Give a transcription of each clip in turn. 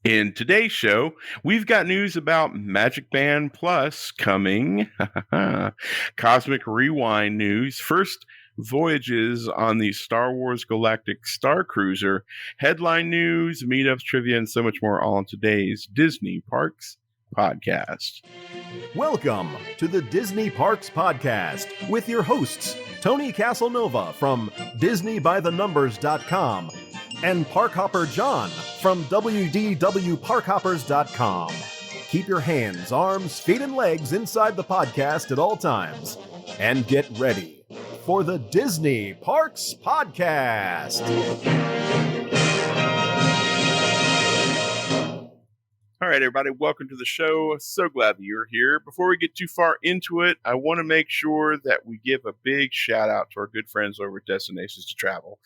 In today's show, we've got news about Magicband Plus coming, Cosmic Rewind news, first voyages on the Star Wars Galactic Starcruiser, headline news, meetups, trivia, and so much more, all in today's Disney Parks podcast. Welcome to the Disney Parks Podcast with your hosts, Tony Caselnova from DisneyByTheNumbers.com and Parkhopper John from WDWParkhoppers.com. Keep your hands, arms, feet, and legs inside the podcast at all times. And get ready for the Disney Parks Podcast. All right, everybody, welcome to the show. So glad that you're here. Before we get too far into it, I want to make sure that we give a big shout out to our good friends over at Destinations to Travel.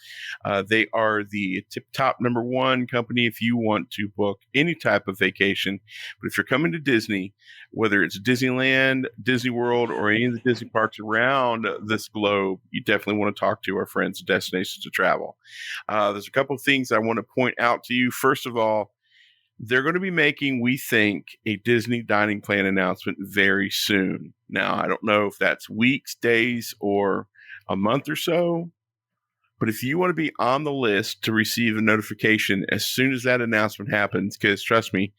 They are the tip-top number one company if you want to book any type of vacation. But if you're coming to Disney, whether it's Disneyland, Disney World, or any of the Disney parks around this globe, you definitely want to talk to our friends at Destinations to Travel. There's a couple of things I want to point out to you. First of all, they're going to be making, we think, a Disney dining plan announcement very soon. Now, I don't know if that's weeks, days, or a month or so, but if you want to be on the list to receive a notification as soon as that announcement happens, because trust me,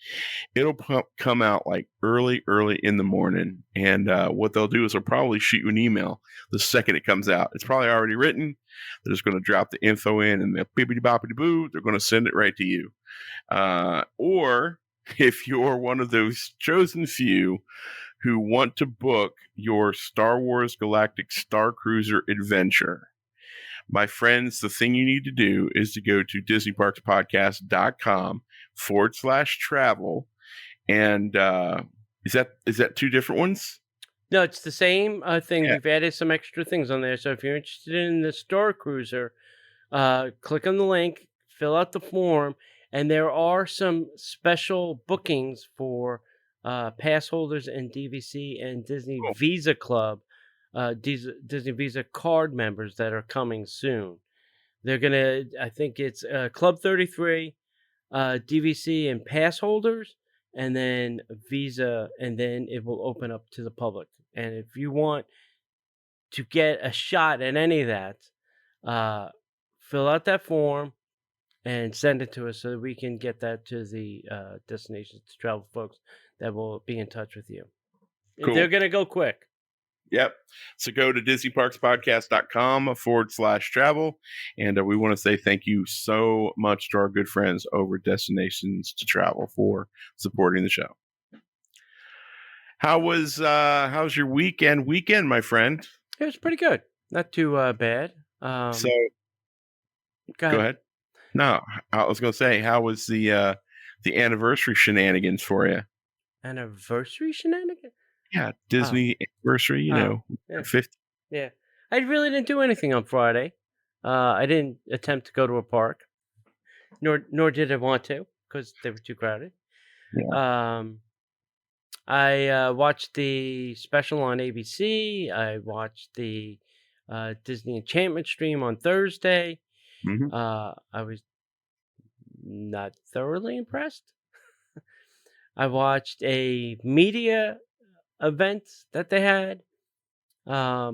it'll come out like early in the morning. And what they'll do is they'll probably shoot you an email the second it comes out. It's probably already written. They're just going to drop the info in and they'll bippity-boppity-boo. They're going to send it right to you. Or if you're one of those chosen few who want to book your Star Wars Galactic Starcruiser adventure, my friends, the thing you need to do is to go to DisneyParksPodcast.com/travel. And is that two different ones? No, it's the same thing. Yeah. We've added some extra things on there. So if you're interested in the Starcruiser, click on the link, fill out the form, and there are some special bookings for pass holders and DVC and Disney Visa Club, Disney Visa card members that are coming soon. They're going to, I think it's Club 33, DVC and pass holders, and then Visa, and then it will open up to the public. And if you want to get a shot at any of that, fill out that form and send it to us so that we can get that to the Destinations to Travel folks that will be in touch with you. Cool. They're going to go quick. Yep. So go to DisneyParksPodcast.com/travel. And we want to say thank you so much to our good friends over at Destinations to Travel for supporting the show. How's your weekend, my friend? It was pretty good. Not too bad. So go ahead. No, I was going to say, how was the anniversary shenanigans for you? Anniversary shenanigans? Yeah, Disney anniversary, yeah. 50. Yeah. I really didn't do anything on Friday. I didn't attempt to go to a park, nor did I want to because they were too crowded. Yeah. I watched the special on ABC. I watched the Disney Enchantment stream on Thursday. Mm-hmm. I was not thoroughly impressed. I watched a media event that they had. I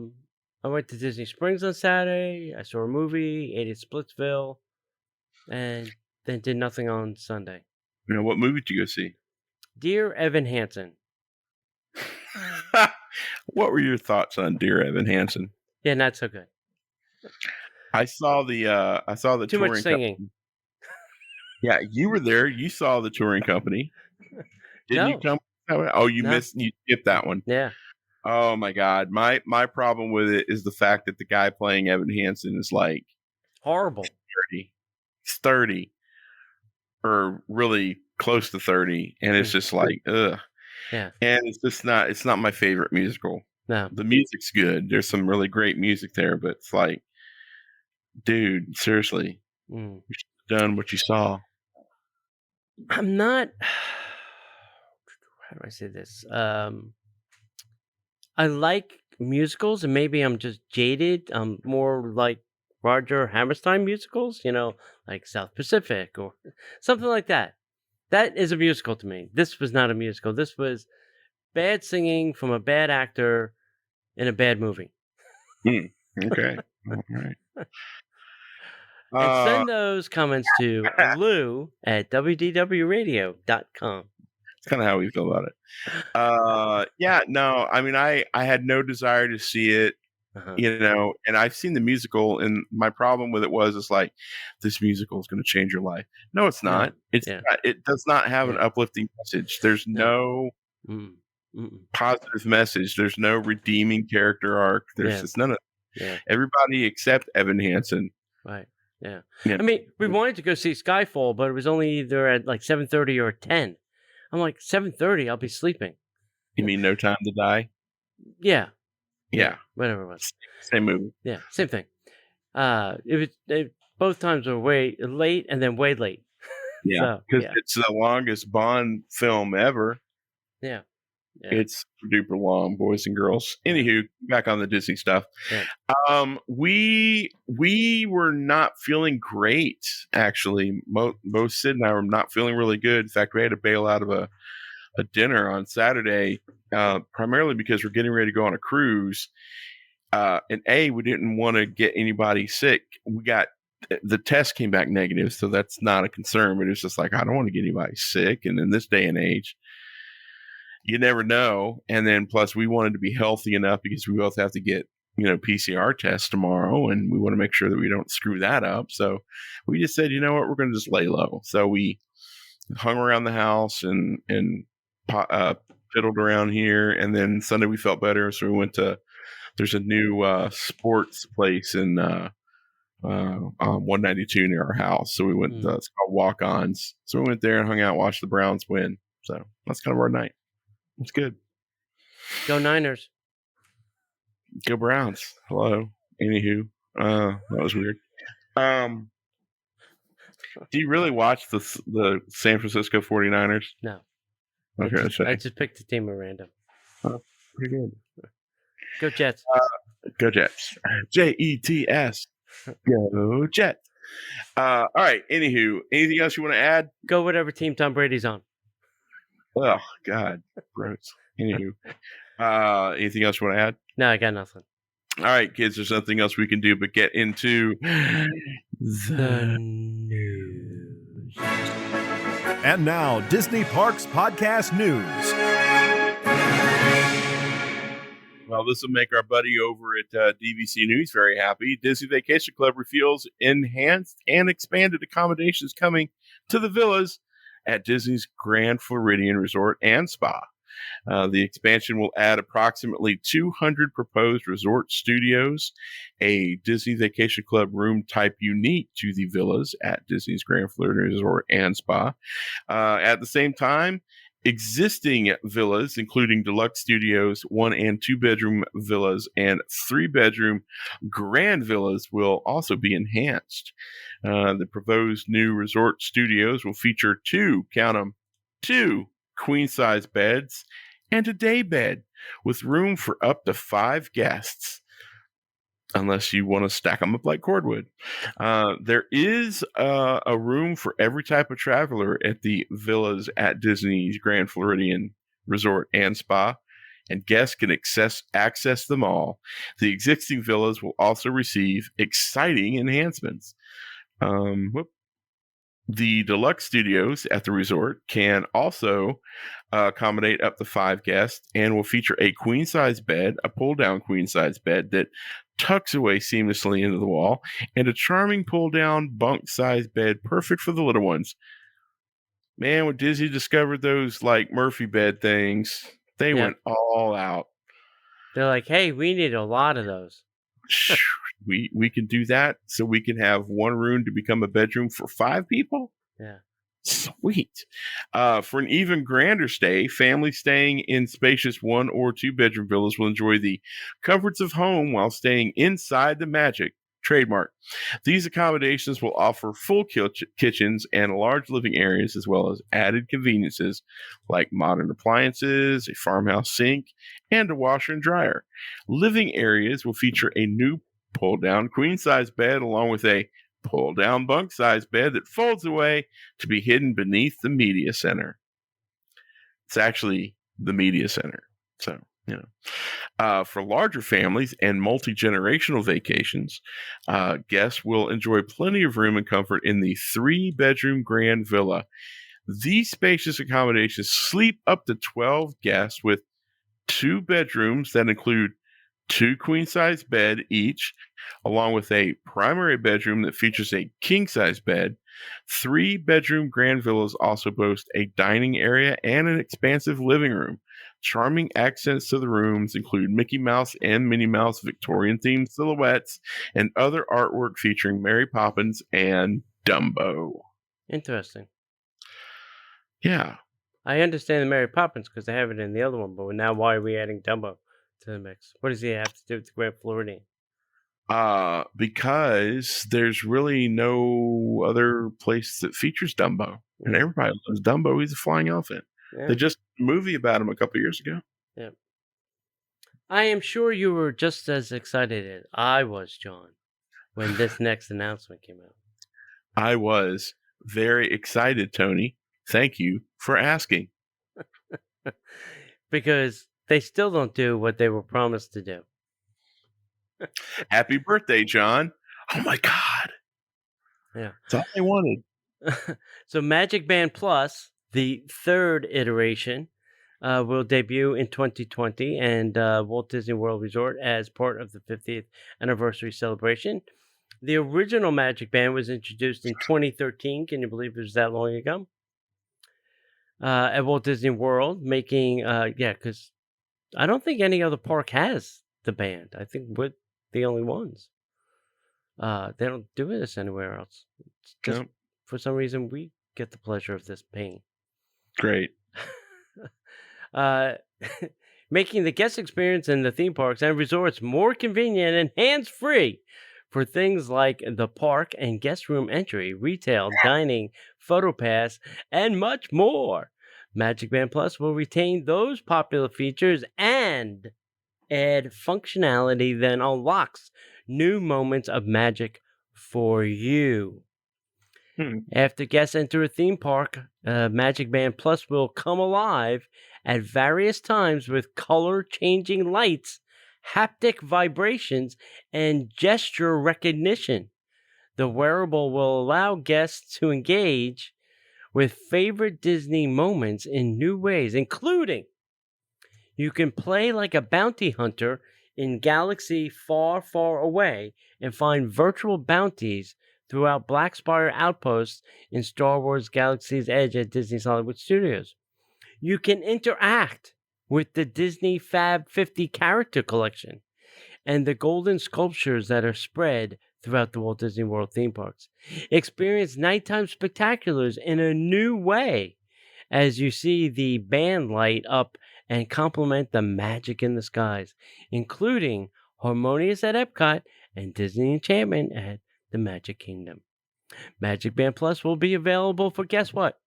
went to Disney Springs on Saturday. I saw a movie, ate at Splitsville, and then did nothing on Sunday. What movie did you go see? Dear Evan Hansen. What were your thoughts on Dear Evan Hansen? Yeah, not so good. I saw the too touring much singing. Company. Yeah, you were there. You saw the touring company. Didn't you come? Oh, you missed. You skipped that one. Yeah. Oh my God. My problem with it is the fact that the guy playing Evan Hansen is like horrible. 30. He's 30, or really close to 30, and it's just like ugh. Yeah. And it's just not. It's not my favorite musical. No. The music's good. There's some really great music there, but it's like, dude, seriously, you should have done what you saw. I'm not. How do I say this? I like musicals, and maybe I'm just jaded. I'm more like Roger Hammerstein musicals, like South Pacific or something like that. That is a musical to me. This was not a musical. This was bad singing from a bad actor in a bad movie. Okay. All right. And send those comments to Lou at wdwradio.com. It's kind of how we feel about it. Yeah, no, I mean, I had no desire to see it, and I've seen the musical, and my problem with it was, it's like, this musical is going to change your life. No, it's not. It does not have an uplifting message. There's no positive message. There's no redeeming character arc. There's just none of it. Everybody except Evan Hansen. Right. Yeah. I mean, we wanted to go see Skyfall, but it was only either at like 7:30 or 10. I'm like, 7:30, I'll be sleeping. You mean No Time to Die? Yeah. Yeah. Whatever it was. Same movie. Yeah, same thing. Both times were way late and then way late. Yeah, because it's the longest Bond film ever. Yeah. It's super long, boys and girls. Anywho, back on the Disney stuff. Yeah. We were not feeling great, actually. Both Sid and I were not feeling really good. In fact, we had to bail out of a dinner on Saturday, primarily because we're getting ready to go on a cruise. And we didn't want to get anybody sick. The test came back negative, so that's not a concern. But it's just like, I don't want to get anybody sick. And in this day and age, you never know. And then plus we wanted to be healthy enough because we both have to get, PCR tests tomorrow, and we want to make sure that we don't screw that up. So we just said, you know what, we're going to just lay low. So we hung around the house and fiddled around here. And then Sunday we felt better. So we went there's a new sports place in 192 near our house. So we went, it's called Walk-Ons. So we went there and hung out, watched the Browns win. So that's kind of our night. It's good. Go Niners. Go Browns. Hello. Anywho, that was weird. Do you really watch the San Francisco 49ers? No. Okay. I just picked a team at random. Pretty good. Go Jets. Go Jets. Jets. Go Jets. All right. Anywho, anything else you want to add? Go whatever team Tom Brady's on. Oh, God. Gross. Anywho. Anything else you want to add? No, I got nothing. All right, kids. There's nothing else we can do but get into the news. And now, Disney Parks Podcast News. Well, this will make our buddy over at DVC News very happy. Disney Vacation Club reveals enhanced and expanded accommodations coming to the villas at Disney's Grand Floridian Resort and Spa. The expansion will add approximately 200 proposed resort studios, a Disney Vacation Club room type unique to the villas at Disney's Grand Floridian Resort and Spa. At the same time, existing villas, including deluxe studios, 1 and 2 bedroom villas, and 3 bedroom grand villas, will also be enhanced. The proposed new resort studios will feature 2 queen size beds and a day bed with room for up to 5 guests, unless you want to stack them up like cordwood. There is a room for every type of traveler at the villas at Disney's Grand Floridian Resort and Spa, and guests can access them all. The existing villas will also receive exciting enhancements. The deluxe studios at the resort can also accommodate up to 5 guests and will feature a queen-size bed, a pull-down queen-size bed that tucks away seamlessly into the wall, and a charming pull-down bunk-size bed perfect for the little ones. Man, when Disney discovered those like Murphy bed things, they went all out. They're like, hey, we need a lot of those. We can do that, so we can have one room to become a bedroom for 5 people? Yeah. Sweet. For an even grander stay, families staying in spacious 1 or 2 bedroom villas will enjoy the comforts of home while staying inside the magic trademark. These accommodations will offer full kitchens and large living areas, as well as added conveniences like modern appliances, a farmhouse sink, and a washer and dryer. Living areas will feature a new pull-down queen-size bed along with a pull-down bunk-size bed that folds away to be hidden beneath the media center. It's actually the media center. So, for larger families and multi-generational vacations, guests will enjoy plenty of room and comfort in the 3-bedroom grand villa. These spacious accommodations sleep up to 12 guests with 2 bedrooms that include 2 queen-size bed each, along with a primary bedroom that features a king-size bed. 3-bedroom grand villas also boast a dining area and an expansive living room. Charming accents to the rooms include Mickey Mouse and Minnie Mouse Victorian-themed silhouettes and other artwork featuring Mary Poppins and Dumbo. Interesting. Yeah. I understand the Mary Poppins because they have it in the other one, but now why are we adding Dumbo to the mix? What does he have to do with the Grand Floridian? Because there's really no other place that features Dumbo. And everybody loves Dumbo. He's a flying elephant. Yeah. They just did a movie about him a couple years ago. Yeah. I am sure you were just as excited as I was, John, when this next announcement came out. I was very excited, Tony. Thank you for asking. Because they still don't do what they were promised to do. Happy birthday, John. Oh, my God. Yeah. That's all I wanted. So Magicband Plus, the 3rd iteration, will debut in 2020 and Walt Disney World Resort as part of the 50th anniversary celebration. The original Magicband was introduced in 2013. Can you believe it was that long ago? At Walt Disney World, making, because I don't think any other park has the band. I think we're the only ones. They don't do this anywhere else. It's just for some reason we get the pleasure of this pain. Great. Making the guest experience in the theme parks and resorts more convenient and hands-free for things like the park and guest room entry, retail, dining, photo pass, and much more. Magicband Plus will retain those popular features and add functionality that unlocks new moments of magic for you. After guests enter a theme park, Magicband Plus will come alive at various times with color-changing lights, haptic vibrations, and gesture recognition. The wearable will allow guests to engage with favorite Disney moments in new ways, including you can play like a bounty hunter in Galaxy Far, Far Away and find virtual bounties throughout Black Spire outposts in Star Wars Galaxy's Edge at Disney's Hollywood Studios. You can interact with the Disney Fab 50 character collection and the golden sculptures that are spread throughout the Walt Disney World theme parks. Experience nighttime spectaculars in a new way as you see the band light up and complement the magic in the skies, including Harmonious at Epcot and Disney Enchantment at the Magic Kingdom. Magicband Plus will be available for, guess what?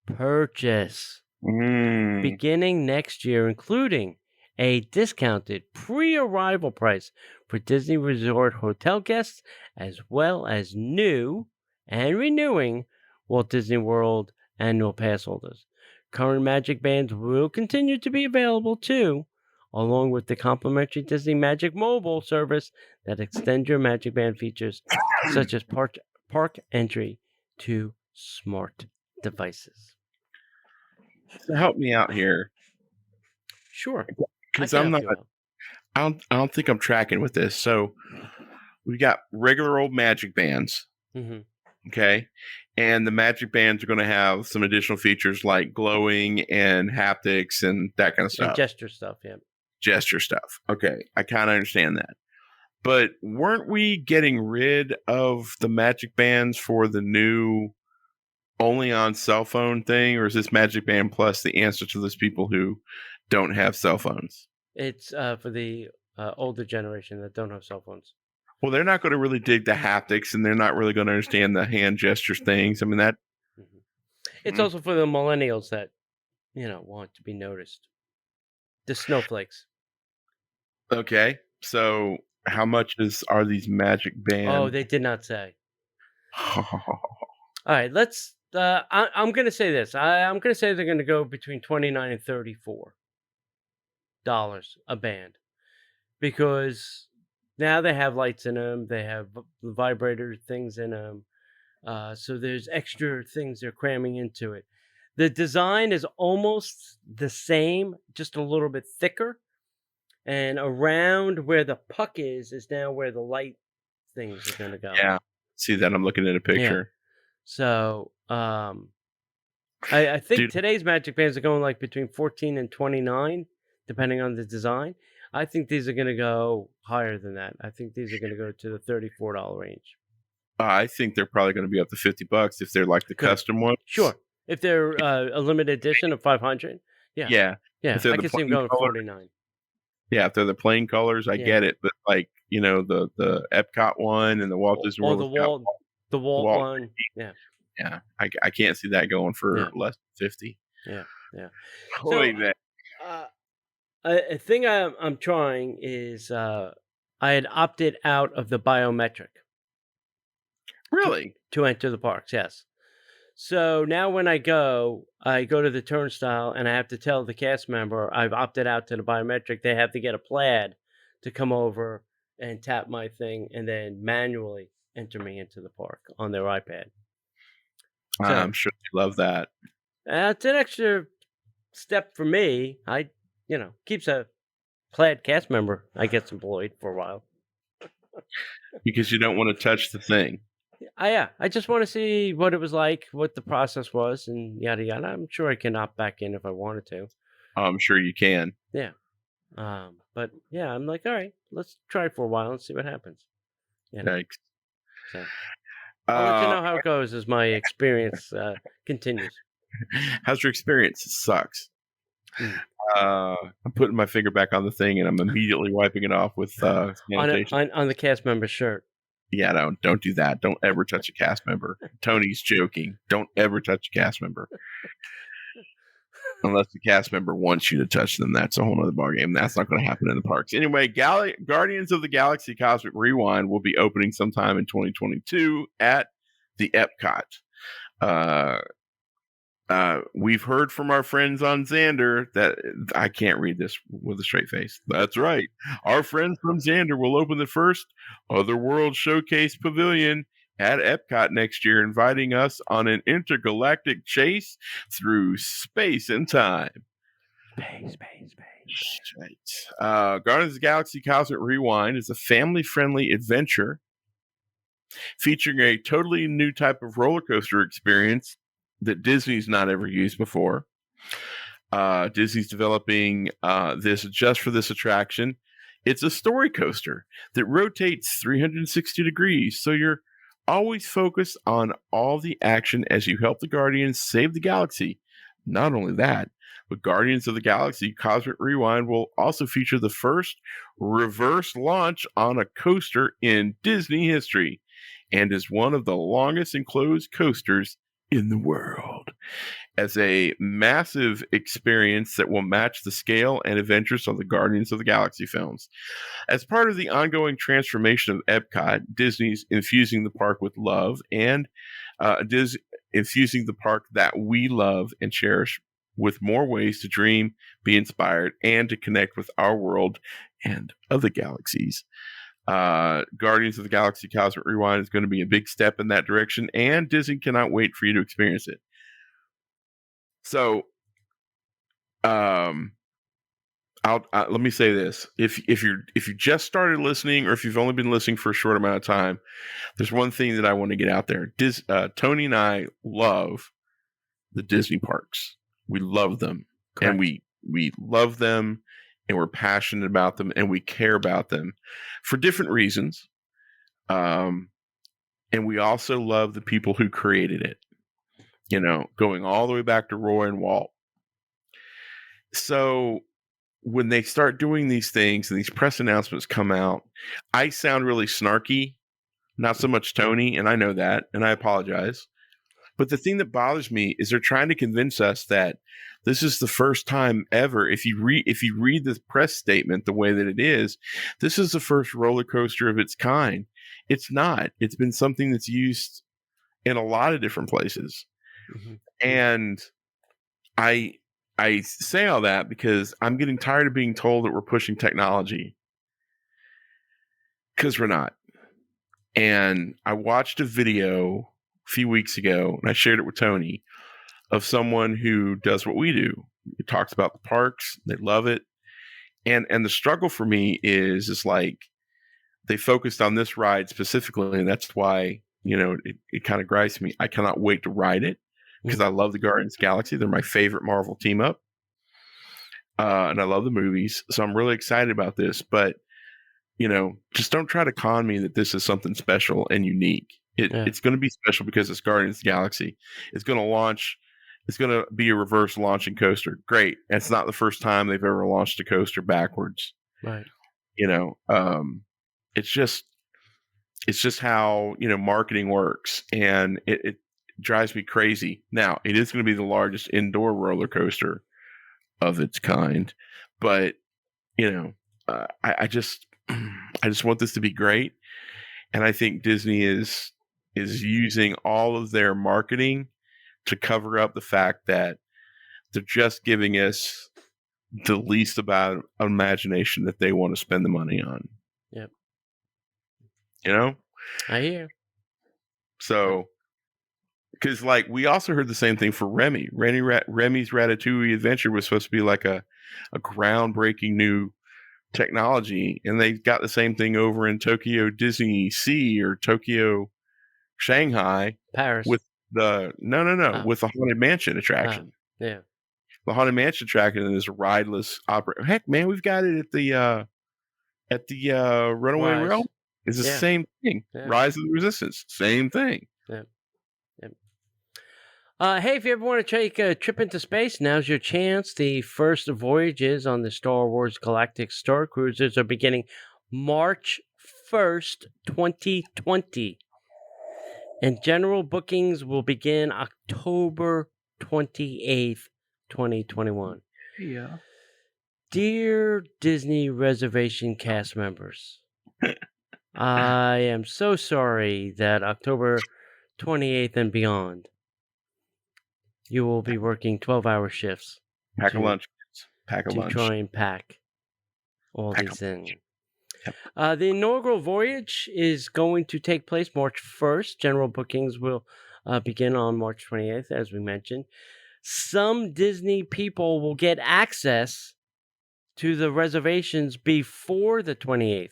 Purchase. Beginning next year, including a discounted pre-arrival price for Disney Resort hotel guests, as well as new and renewing Walt Disney World annual pass holders. Current Magic Bands will continue to be available too, along with the complimentary Disney Magic mobile service that extends your Magic Band features, such as park entry to smart devices. So help me out here. Sure. Because I don't think I'm tracking with this. So we got regular old Magic Bands. Mm-hmm. Okay. And the Magic Bands are going to have some additional features like glowing and haptics and that kind of stuff. And gesture stuff, yeah. Gesture stuff. Okay. I kind of understand that. But weren't we getting rid of the Magic Bands for the new only on cell phone thing? Or is this Magic Band Plus the answer to those people who don't have cell phones? It's for the older generation that don't have cell phones. Well, they're not going to really dig the haptics, and they're not really going to understand the hand gestures things. I mean, that... Mm-hmm. It's also for the millennials that, want to be noticed. The snowflakes. Okay. So how much are these Magic Bands? Oh, they did not say. All right, let's. I'm going to say this. I'm going to say they're going to go between $29 and $34 a band, because now they have lights in them. They have vibrator things in them. So there's extra things they're cramming into it. The design is almost the same, just a little bit thicker. And around where the puck is now where the light things are going to go. Yeah. See that? I'm looking at a picture. Yeah. So I think today's Magic Bands are going like between 14 and 29, depending on the design. I think these are going to go higher than that. I think these are going to go to the $34 range. I think they're probably going to be up to $50 if they're like the custom ones. Sure. If they're a limited edition of 500. Yeah. Yeah. Yeah. I can see them going color, 49. Yeah. If they're the plain colors, I get it. But like, the Epcot one and the Walt Disney World. The Walt one. Yeah. Yeah. I can't see that going for less than 50. Yeah. Yeah. Holy man. A thing I'm trying is I had opted out of the biometric. Really? To enter the parks, yes. So now when I go to the turnstile and I have to tell the cast member I've opted out to the biometric. They have to get a plaid to come over and tap my thing and then manually enter me into the park on their iPad. So, I'm sure they love that. It's an extra step for me. Keeps a plaid cast member, I guess, employed for a while. Because you don't want to touch the thing. I just want to see what it was like, what the process was, and yada yada. I'm sure I can opt back in if I wanted to. I'm sure you can. Yeah. But yeah, I'm like, all right, let's try it for a while and see what happens. Thanks. So, I'll let you know how it goes as my experience continues. How's your experience? It sucks. I'm putting my finger back on the thing and I'm immediately wiping it off with sanitation. On the cast member shirt. Yeah, don't do that. Don't ever touch a cast member. Tony's joking. Don't ever touch a cast member. Unless the cast member wants you to touch them. That's a whole other ballgame. That's not going to happen in the parks. Anyway, Guardians of the Galaxy Cosmic Rewind will be opening sometime in 2022 at the Epcot. We've heard from our friends on Xander that I can't read this with a straight face. That's right. Our friends from Xander will open the first Otherworld Showcase Pavilion at Epcot next year, inviting us on an intergalactic chase through space and time. Space. Right. Guardians of the Galaxy Cosmic Rewind is a family-friendly adventure featuring a totally new type of roller coaster experience that Disney's not ever used before. Disney's developing this just for this attraction. It's a story coaster that rotates 360 degrees, so you're always focused on all the action as you help the Guardians save the galaxy. Not only that, but Guardians of the Galaxy Cosmic Rewind will also feature the first reverse launch on a coaster in Disney history and is one of the longest enclosed coasters in the world, as a massive experience that will match the scale and adventures of the Guardians of the Galaxy films. As part of the ongoing transformation of Epcot, Disney's infusing the park with love and infusing the park that we love and cherish with more ways to dream, be inspired, and to connect with our world and other galaxies. Guardians of the Galaxy Cosmic Rewind is going to be a big step in that direction, and Disney cannot wait for you to experience it. So, let me say this: if you just started listening, or if you've only been listening for a short amount of time, there's one thing that I want to get out there. Tony and I love the Disney parks. We love them, Correct. And we love them. And we're passionate about them, and we care about them for different reasons. And we also love the people who created it, going all the way back to Roy and Walt. So when they start doing these things and these press announcements come out, I sound really snarky, not so much Tony, and I know that, and I apologize. But the thing that bothers me is they're trying to convince us that this is the first time ever. If you read the press statement the way that it is, this is the first roller coaster of its kind. It's not. It's been something that's used in a lot of different places. Mm-hmm. And I say all that because I'm getting tired of being told that we're pushing technology, because we're not. And I watched a video a few weeks ago, and I shared it with Tony, of someone who does what we do. He talks about the parks. They love it. And the struggle for me is like, they focused on this ride specifically, and that's why, it kind of grinds me. I cannot wait to ride it because I love the Guardians of the Galaxy. They're my favorite Marvel team up. And I love the movies. So I'm really excited about this. But, just don't try to con me that this is something special and unique. It's going to be special because it's Guardians of the Galaxy. It's going to launch. It's going to be a reverse launching coaster. Great. And it's not the first time they've ever launched a coaster backwards. Right. It's just how, marketing works. And it drives me crazy. Now, it is going to be the largest indoor roller coaster of its kind. But, I just want this to be great. And I think Disney is using all of their marketing to cover up the fact that they're just giving us the least amount of imagination that they want to spend the money on. Yep. I hear. So, because we also heard the same thing for Remy. Remy's Ratatouille Adventure was supposed to be like a groundbreaking new technology, and they got the same thing over in Tokyo Disney Sea or Tokyo Shanghai, Paris, with the with the Haunted Mansion attraction. Yeah, the Haunted Mansion attraction is a rideless opera. Heck, man, we've got it at the Runaway Railway. It's the same thing. Yeah. Rise of the Resistance, same thing. Yeah. Hey, if you ever want to take a trip into space, now's your chance. The first voyages on the Star Wars Galactic Starcruisers are beginning March 1st, 2020. And general bookings will begin October 28th, 2021. Yeah. Dear Disney reservation cast members, I am so sorry that October 28th and beyond, you will be working 12-hour shifts. Pack a lunch. To try and pack all these in. Yep. The inaugural voyage is going to take place March 1st. General bookings will begin on March 28th, as we mentioned. Some Disney people will get access to the reservations before the 28th.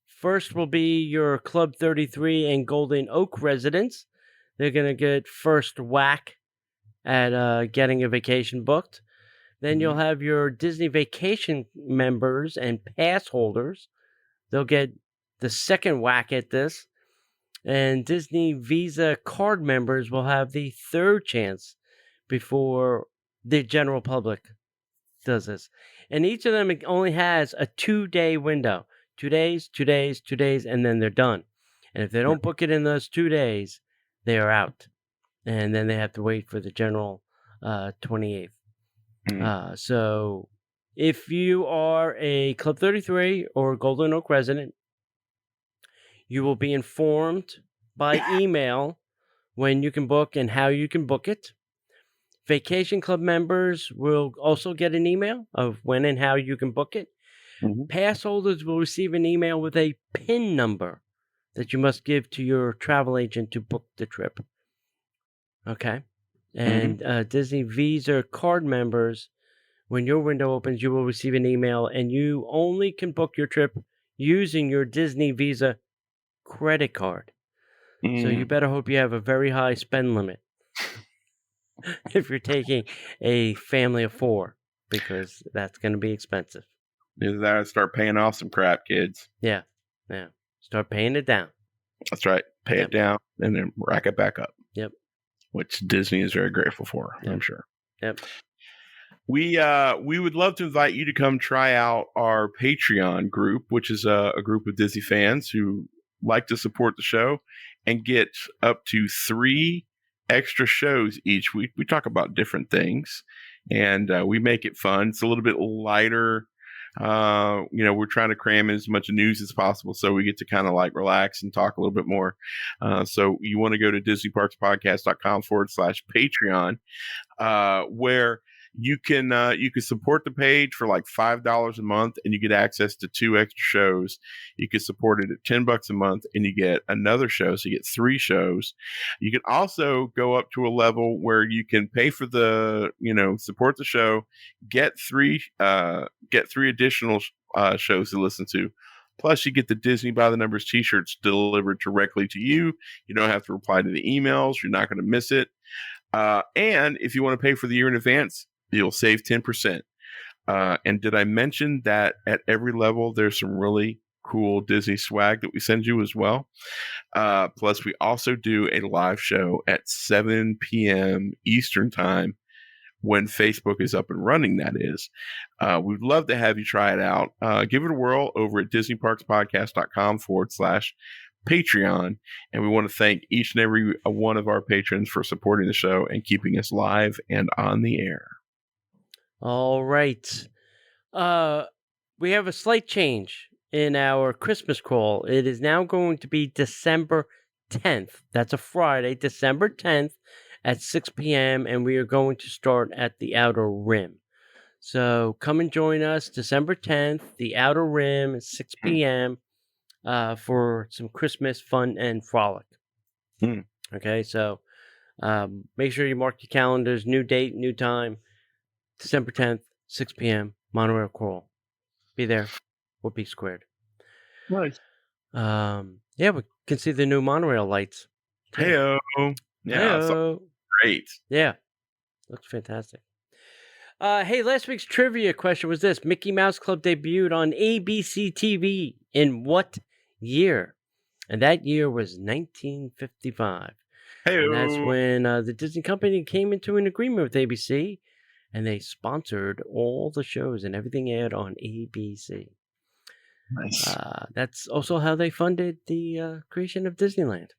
First will be your Club 33 and Golden Oak residents. They're going to get first whack at getting a vacation booked. Then you'll have your Disney Vacation members and pass holders. They'll get the second whack at this. And Disney Visa card members will have the third chance before the general public does this. And each of them only has a 2-day window. 2 days, 2 days, 2 days, and then they're done. And if they don't book it in those 2 days, they are out. And then they have to wait for the general 28th. So if you are a Club 33 or Golden Oak resident, you will be informed by email when you can book and how you can book it. Vacation Club members will also get an email of when and how you can book it. Pass holders will receive an email with a PIN number that you must give to your travel agent to book the trip. Okay? And Disney Visa card members, when your window opens, you will receive an email, and you only can book your trip using your Disney Visa credit card. So you better hope you have a very high spend limit if you're taking a family of 4, because that's going to be expensive. Either that or start paying off some crap, kids. Yeah. Start paying it down. That's right. Pay it down and then rack it back up. Yep. Which Disney is very grateful for, I'm sure. Yep. We would love to invite you to come try out our Patreon group, which is a group of Disney fans who like to support the show and get up to 3 extra shows each week. We talk about different things, and we make it fun. It's a little bit lighter We're trying to cram in as much news as possible so we get to kind of like relax and talk a little bit more. So you want to go to DisneyParksPodcast.com/Patreon, where you can support the page for like $5 a month and you get access to 2 extra shows. You can support it at $10 a month and you get another show, so you get 3 shows. You can also go up to a level where you can pay for the support the show, get 3 additional shows to listen to. Plus, you get the Disney by the Numbers t-shirts delivered directly to you. You don't have to reply to the emails. You're not going to miss it. And if you want to pay for the year in advance, you'll save 10%. And did I mention that at every level, there's some really cool Disney swag that we send you as well? Plus, we also do a live show at 7 p.m. Eastern time when Facebook is up and running, that is. We'd love to have you try it out. Give it a whirl over at DisneyParksPodcast.com/Patreon. And we want to thank each and every one of our patrons for supporting the show and keeping us live and on the air. All right. We have a slight change in our Christmas call. It is now going to be December 10th. That's a Friday, December 10th at 6 p.m. And we are going to start at the Outer Rim. So come and join us December 10th, the Outer Rim at 6 p.m. For some Christmas fun and frolic. Okay, so make sure you mark your calendars. New date, new time. December 10th, 6 p.m., Monorail Crawl. Be there. We'll be squared. Nice. Yeah, we can see the new monorail lights. Hey-o. Yeah, Hey-o. Great. Yeah, looks fantastic. Hey, last week's trivia question was this. Mickey Mouse Club debuted on ABC TV in what year? And that year was 1955. Hey-o. And that's when the Disney company came into an agreement with ABC, and they sponsored all the shows and everything aired on ABC. Nice. That's also how they funded the creation of Disneyland.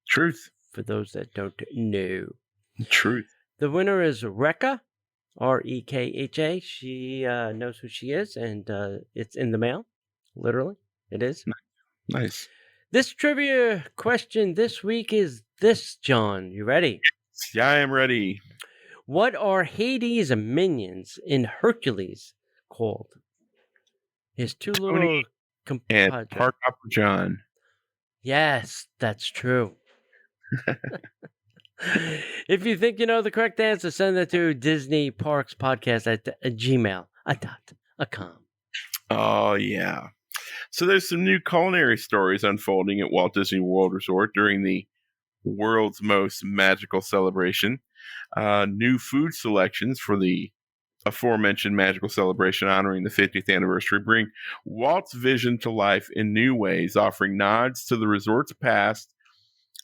Truth. For those that don't know. Truth. The winner is Rekha, Rekha. She knows who she is, and it's in the mail. Literally, it is. Nice. This trivia question this week is this, John. You ready? Yeah, I am ready. What are Hades' minions in Hercules called? His 2 little and Park Hopper John. Yes, that's true. If you think you know the correct answer, send it to DisneyParksPodcast@gmail.com. Oh, yeah. So there's some new culinary stories unfolding at Walt Disney World Resort during the world's most magical celebration. New food selections for the aforementioned magical celebration honoring the 50th anniversary bring Walt's vision to life in new ways, offering nods to the resort's past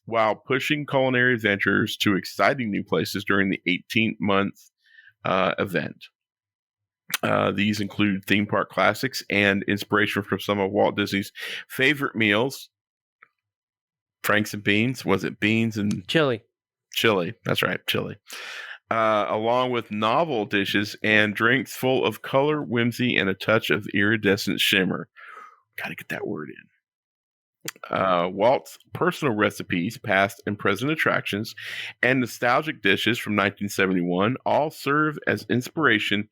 while pushing culinary adventures to exciting new places during the 18-month event. These include theme park classics and inspiration from some of Walt Disney's favorite meals. Franks and beans. Was it beans and chili? Chili. That's right. Chili. Along with novel dishes and drinks full of color, whimsy, and a touch of iridescent shimmer. Got to get that word in. Walt's personal recipes, past and present attractions, and nostalgic dishes from 1971 all serve as inspiration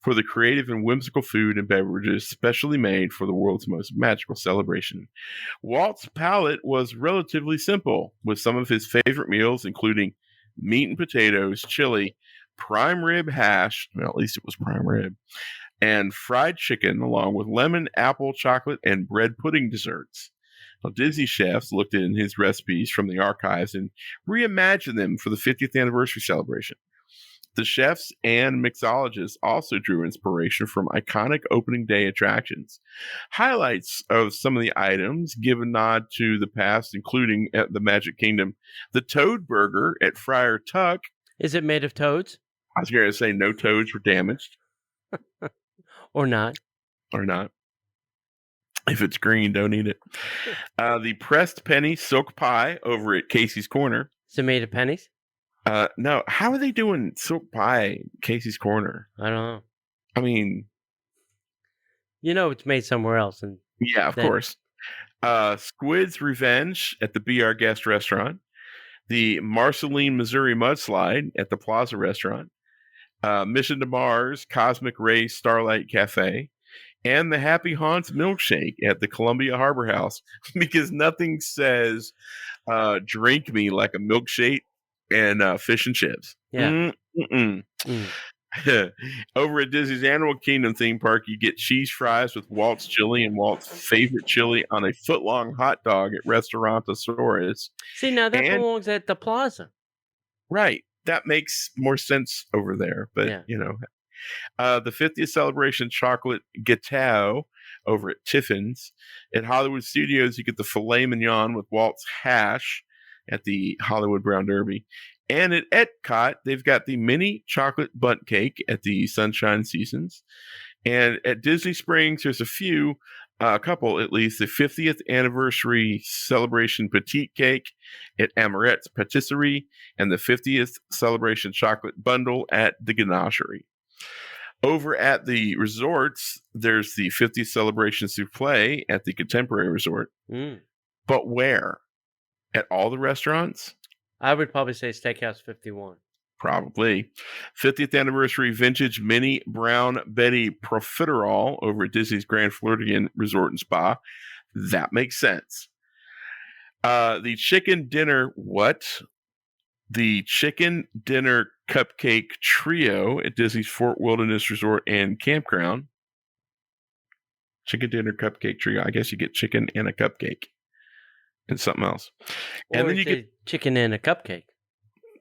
for the creative and whimsical food and beverages specially made for the world's most magical celebration. Walt's palate was relatively simple, with some of his favorite meals including meat and potatoes, chili, prime rib hash, well, at least it was prime rib, and fried chicken, along with lemon, apple, chocolate, and bread pudding desserts. Now, Disney chefs looked in his recipes from the archives and reimagined them for the 50th anniversary celebration. The chefs and mixologists also drew inspiration from iconic opening day attractions. Highlights of some of the items give a nod to the past, including at the Magic Kingdom, the Toad Burger at Friar Tuck. Is it made of toads? I was going to say no toads were damaged. Or not. Or not. If it's green, don't eat it. The pressed penny silk pie over at Casey's Corner. Is it made of pennies? No. How are they doing silk pie at Casey's Corner? I don't know. I mean, It's made somewhere else. And Yeah, of course. Squid's Revenge at the Be Our Guest restaurant. The Marceline, Missouri mudslide at the Plaza restaurant. Mission to Mars, Cosmic Ray Starlight Cafe. And the Happy Haunts milkshake at the Columbia Harbor House. Because nothing says drink me like a milkshake and fish and chips. Yeah. Over at Disney's Animal Kingdom theme park, you get cheese fries with Walt's chili and Walt's favorite chili on a foot-long hot dog at Restaurantosaurus. See, now that belongs at the Plaza. Right. That makes more sense over there. But, the 50th celebration chocolate gâteau over at Tiffin's. At Hollywood Studios, you get the filet mignon with Walt's hash at the Hollywood Brown Derby. And at Epcot, they've got the mini chocolate bundt cake at the Sunshine Seasons. And at Disney Springs, there's a couple at least, the 50th anniversary celebration petite cake at Amorette's Patisserie and the 50th celebration chocolate bundle at the Ganachery. Over at the resorts, there's the 50th celebration souffle at the Contemporary Resort. But where? At all the restaurants? I would probably say Steakhouse 51. Probably. 50th anniversary vintage mini brown Betty profiterole over at Disney's Grand Floridian Resort and Spa. That makes sense. The chicken dinner, The chicken dinner cupcake trio at Disney's Fort Wilderness Resort and Campground. Chicken dinner cupcake trio. I guess you get chicken and a cupcake. And something else. And then you get chicken and a cupcake.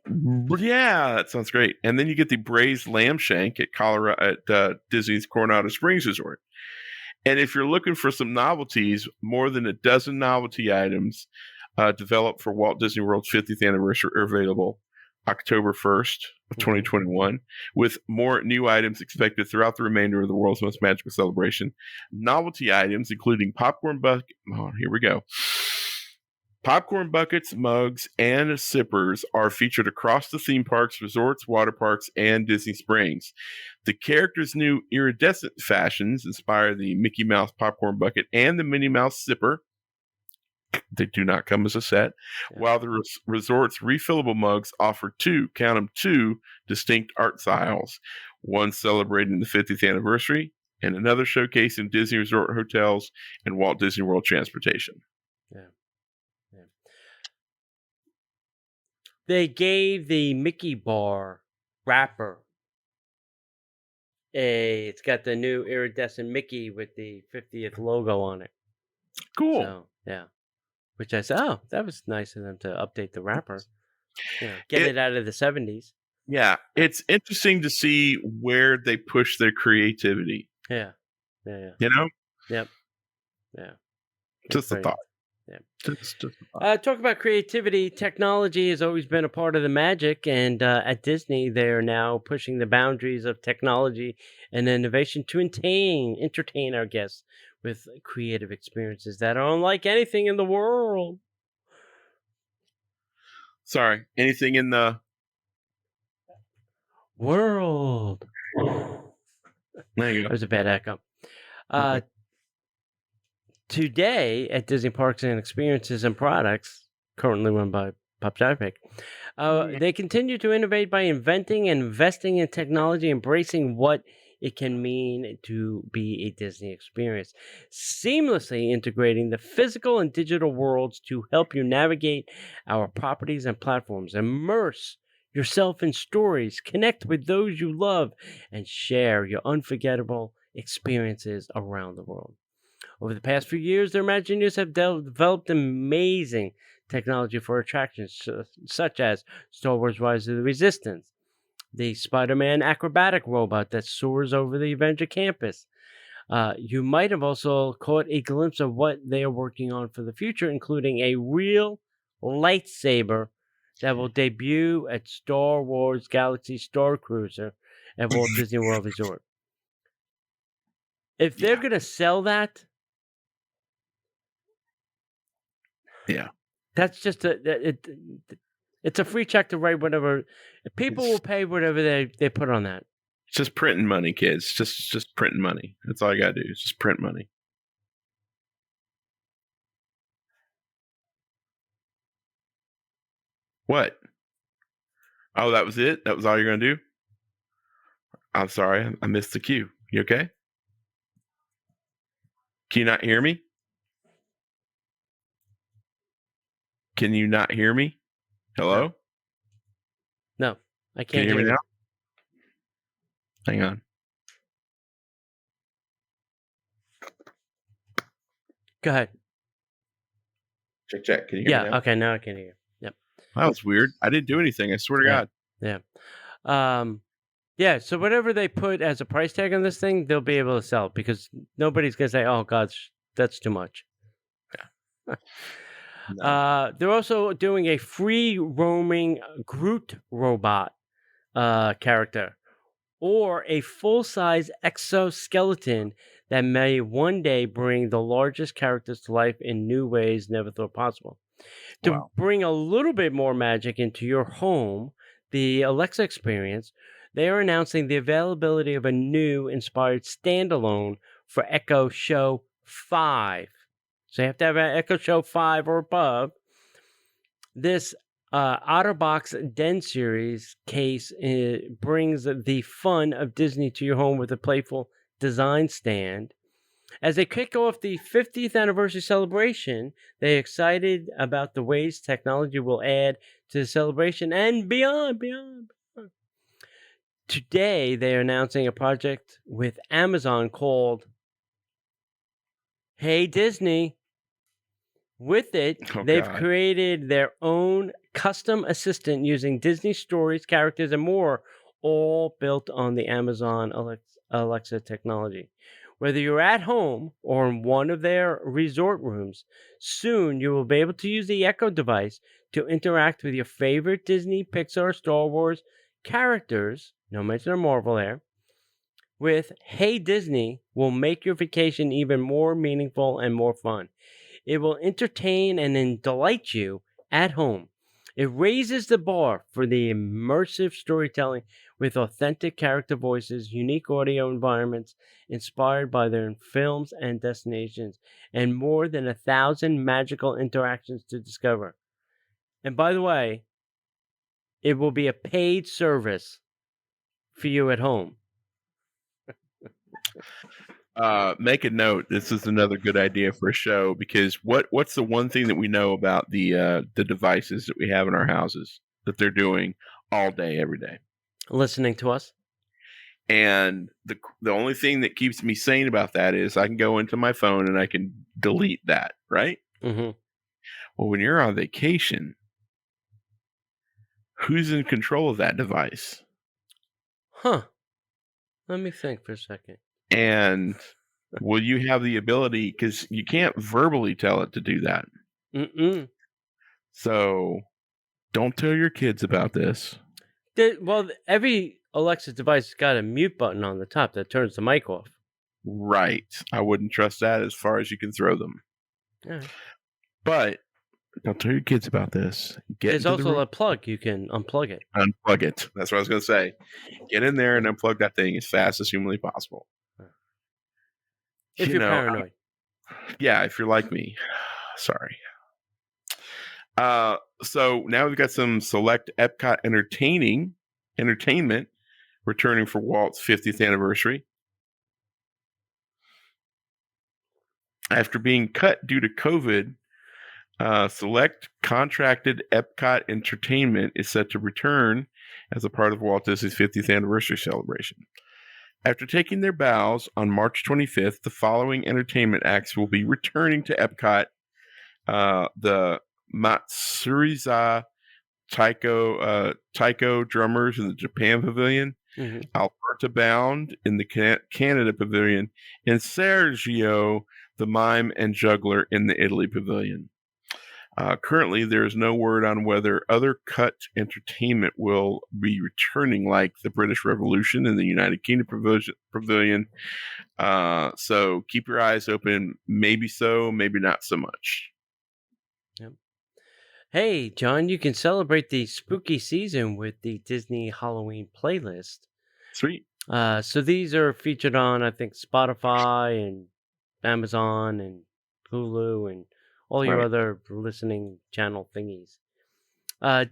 Yeah, that sounds great. And then you get the braised lamb shank at Disney's Coronado Springs Resort. And if you're looking for some novelties, more than a dozen novelty items developed for Walt Disney World's 50th anniversary are available October 1st of 2021, with more new items expected throughout the remainder of the world's most magical celebration. Novelty items, including popcorn bucket. Oh, here we go. Popcorn buckets, mugs, and sippers are featured across the theme parks, resorts, water parks, and Disney Springs. The characters' new iridescent fashions inspire the Mickey Mouse popcorn bucket and the Minnie Mouse sipper. They do not come as a set, while the resort's refillable mugs offer two distinct art styles, one celebrating the 50th anniversary and another showcasing Disney Resort hotels and Walt Disney World transportation. Yeah. They gave the Mickey bar wrapper it's got the new iridescent Mickey with the 50th logo on it. Cool. So, yeah. Which I said, that was nice of them to update the wrapper. Get it out of the 70s. Yeah. It's interesting to see where they push their creativity. Yeah. Yep. Yeah. Just a thought. Yeah. Just a thought. Talk about creativity. Technology has always been a part of the magic, and at Disney, they're now pushing the boundaries of technology and innovation to entertain our guests with creative experiences that are unlike anything in the world. Sorry, anything in the world. There you go. That was a bad echo. Okay. Today at Disney Parks and Experiences and Products, currently run by Pop Pick, they continue to innovate by inventing and investing in technology, embracing what it can mean to be a Disney experience, seamlessly integrating the physical and digital worlds to help you navigate our properties and platforms. Immerse yourself in stories, connect with those you love, and share your unforgettable experiences around the world. Over the past few years, their Imagineers have developed amazing technology for attractions such as Star Wars Rise of the Resistance, the Spider-Man acrobatic robot that soars over the Avenger campus. You might have also caught a glimpse of what they are working on for the future, including a real lightsaber that will debut at Star Wars Galaxy Starcruiser at Walt Disney World Resort. If they're going to sell that, that's just it's a free check to write whatever. People will pay whatever they put on that. just printing money, kids. Just printing money. That's all you gotta do. Is just print money. What? Oh, that was it? That was all you're gonna do? I'm sorry, I missed the cue. You okay? Can you not hear me? Can you not hear me? Hello? No, I Can can't you hear me hear now? you. Hang on. Go ahead. Check. Can you hear me now? Okay, now I can hear you. Yep. That was weird. I didn't do anything. I swear to God. Yeah. Yeah, so whatever they put as a price tag on this thing, they'll be able to sell it because nobody's going to say, oh, God, that's too much. No. They're also doing a free roaming Groot robot character or a full-size exoskeleton that may one day bring the largest characters to life in new ways never thought possible. To Wow. bring a little bit more magic into your home, the Alexa experience, they are announcing the availability of a new inspired standalone for Echo Show 5. So you have to have an Echo Show 5 or above. This OtterBox Den series case brings the fun of Disney to your home with a playful design stand. As they kick off the 50th anniversary celebration, they're excited about the ways technology will add to the celebration and beyond. Today, they are announcing a project with Amazon called Hey Disney. With it, they've created their own custom assistant using Disney stories, characters, and more, all built on the Amazon Alexa technology. Whether you're at home or in one of their resort rooms, soon you will be able to use the Echo device to interact with your favorite Disney, Pixar, Star Wars characters, no mention of Marvel there, with Hey Disney will make your vacation even more meaningful and more fun. It will entertain and then delight you at home. It raises the bar for the immersive storytelling with authentic character voices, unique audio environments inspired by their films and destinations, and more than 1,000 magical interactions to discover. And by the way, it will be a paid service for you at home. Make a note. This is another good idea for a show because what's the one thing that we know about the devices that we have in our houses that they're doing all day, every day? Listening to us. And the only thing that keeps me sane about that is I can go into my phone and I can delete that, right? Mm-hmm. Well, when you're on vacation, who's in control of that device? Huh. Let me think for a second. And will you have the ability, because you can't verbally tell it to do that. Mm-mm. So don't tell your kids about this. Well, every Alexa device has got a mute button on the top that turns the mic off. Right. I wouldn't trust that as far as you can throw them. Yeah. But don't tell your kids about this. There's also a plug. You can unplug it. Unplug it. That's what I was going to say. Get in there and unplug that thing as fast as humanly possible. If you're paranoid. Yeah, if you're like me. Sorry. So now we've got some select Epcot entertainment returning for Walt's 50th anniversary. After being cut due to COVID, select contracted Epcot entertainment is set to return as a part of Walt Disney's 50th anniversary celebration. After taking their bows on March 25th, the following entertainment acts will be returning to Epcot. The Matsuriza Taiko drummers in the Japan Pavilion, Mm-hmm. Alberta Bound in the Canada Pavilion, and Sergio the Mime and Juggler in the Italy Pavilion. Currently, there is no word on whether other cut entertainment will be returning, like the British Revolution in the United Kingdom Pavilion. So keep your eyes open. Maybe so, maybe not so much. Yep. Hey, John, you can celebrate the spooky season with the Disney Halloween playlist. Sweet. So these are featured on, I think, Spotify and Amazon and Hulu and all your Right. other listening channel thingies.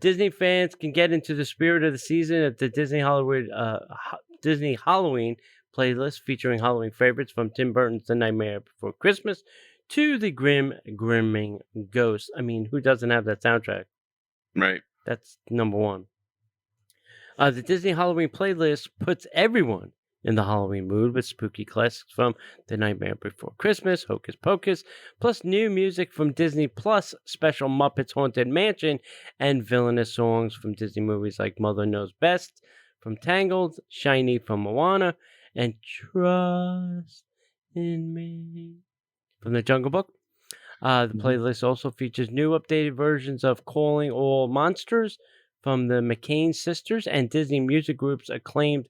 Disney fans can get into the spirit of the season at the Disney Halloween playlist featuring Halloween favorites from Tim Burton's The Nightmare Before Christmas to the Grimming Ghost. I mean, who doesn't have that soundtrack? Right. That's number one. The Disney Halloween playlist puts everyone in the Halloween mood with spooky classics from The Nightmare Before Christmas, Hocus Pocus, plus new music from Disney Plus, special Muppets Haunted Mansion, and villainous songs from Disney movies like Mother Knows Best from Tangled, Shiny from Moana, and Trust in Me from The Jungle Book. The playlist also features new updated versions of Calling All Monsters from the McCain Sisters and Disney Music Group's acclaimed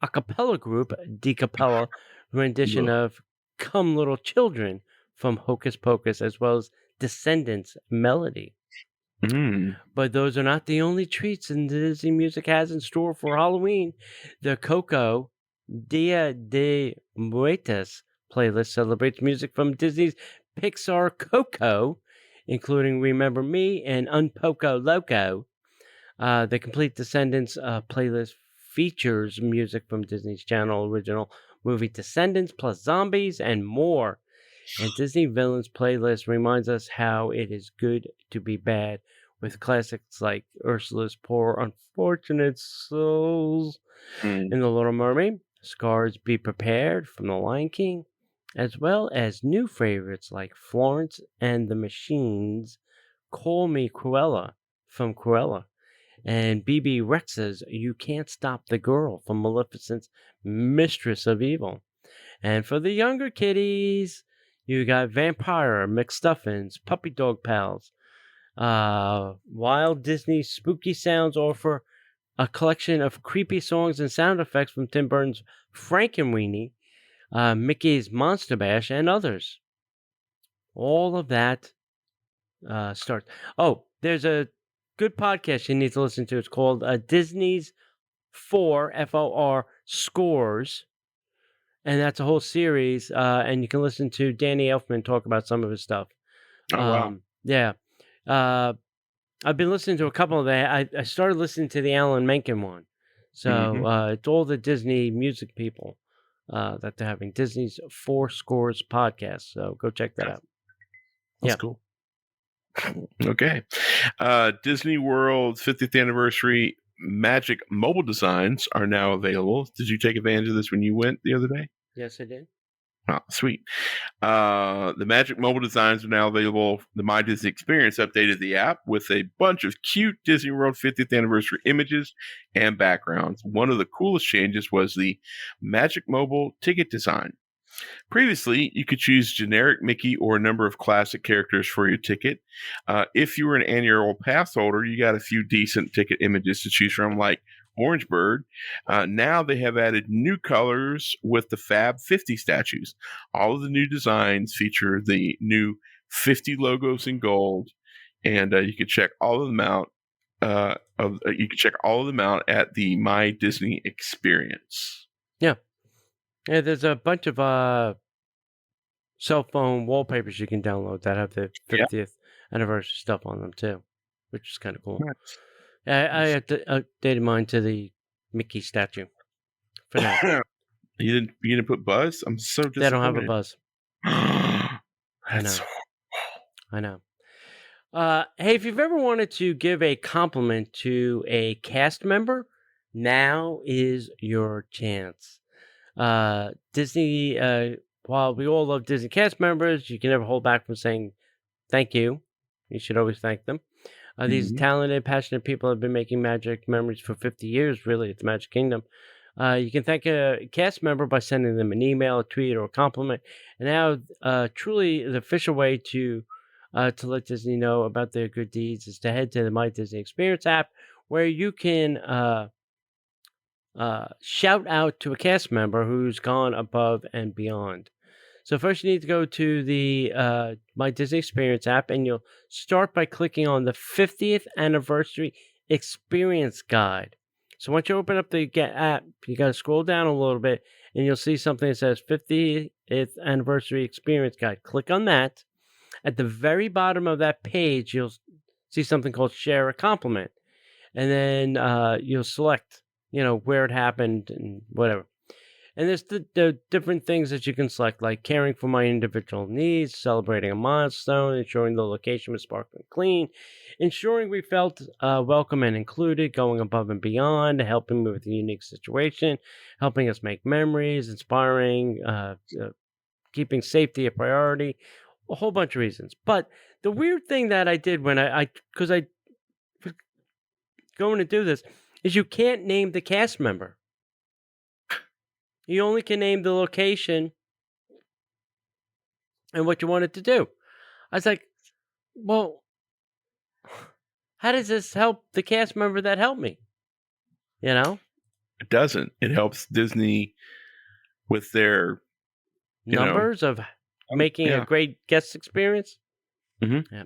a cappella group, Decapella, rendition of Come Little Children from Hocus Pocus, as well as Descendants Melody. But those are not the only treats Disney Music has in store for Halloween. The Coco Dia de Muertos playlist celebrates music from Disney's Pixar Coco, including Remember Me and Un Poco Loco. The Complete Descendants playlist features music from Disney's channel original movie Descendants, plus zombies and more. And Disney Villains playlist reminds us how it is good to be bad, with classics like Ursula's Poor Unfortunate Souls in The Little Mermaid, Scars Be Prepared from The Lion King, as well as new favorites like Florence and the Machines, Call Me Cruella from Cruella, and BB Rex's You Can't Stop the Girl from Maleficent's Mistress of Evil. And for the younger kiddies, you got Vampire, McStuffins, Puppy Dog Pals. Wild Disney Spooky Sounds offer a collection of creepy songs and sound effects from Tim Burton's Frankenweenie, Mickey's Monster Bash, and others. All of that starts. Oh, there's a good podcast you need to listen to. It's called Disney's FOR Scores, and that's a whole series. And you can listen to Danny Elfman talk about some of his stuff. Oh, wow. Yeah. I've been listening to a couple of that. I started listening to the Alan Menken one. So it's all the Disney music people that they're having. Disney's 4 Scores podcast. So go check that out. That's cool. Okay. Disney World's 50th anniversary Magic mobile designs are now available. Did you take advantage of this when you went the other day? Yes, I did. Oh, sweet. The Magic mobile designs are now available. The My Disney Experience updated the app with a bunch of cute Disney World 50th anniversary images and backgrounds. One of the coolest changes was the Magic mobile ticket design. Previously, you could choose generic Mickey or a number of classic characters for your ticket. If you were an annual pass holder, you got a few decent ticket images to choose from, like Orange Bird. Now they have added new colors with the Fab 50 statues. All of the new designs feature the new 50 logos in gold, and you can check all of them out. You can check all of them out at the My Disney Experience. Yeah. Yeah, there's a bunch of cell phone wallpapers you can download that have the 50th anniversary stuff on them too, which is kind of cool. Nice. I updated mine to the Mickey statue for now. You didn't put Buzz? I'm so disappointed. They don't have a Buzz. I know. Hey, if you've ever wanted to give a compliment to a cast member, now is your chance. Disney, while we all love Disney cast members, you can never hold back from saying thank you. You should always thank them. These talented, passionate people have been making magic memories for 50 years, really, at the Magic Kingdom. You can thank a cast member by sending them an email, a tweet, or a compliment. And now, truly, the official way to let Disney know about their good deeds is to head to the My Disney Experience app, where you can shout out to a cast member who's gone above and beyond. So first you need to go to the My Disney Experience app, and you'll start by clicking on the 50th Anniversary Experience Guide. So once you open up the app, you got to scroll down a little bit, and you'll see something that says 50th Anniversary Experience Guide. Click on that. At the very bottom of that page, you'll see something called Share a Compliment. And then you'll select, where it happened and whatever. And there's the different things that you can select, like caring for my individual needs, celebrating a milestone, ensuring the location was sparkling clean, ensuring we felt welcome and included, going above and beyond, helping me with a unique situation, helping us make memories, inspiring, keeping safety a priority, a whole bunch of reasons. But the weird thing that I did when because I was going to do this, is you can't name the cast member. You only can name the location and what you wanted to do. I was like, well, how does this help the cast member that helped me? It doesn't. It helps Disney with their numbers of making a great guest experience. Mm-hmm. Yeah.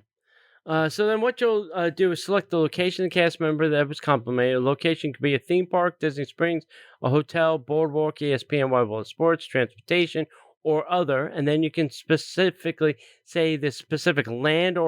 So then what you'll do is select the location of the cast member that was complimented. A location could be a theme park, Disney Springs, a hotel, boardwalk, ESPN, Wide World of Sports, transportation, or other. And then you can specifically say the specific land or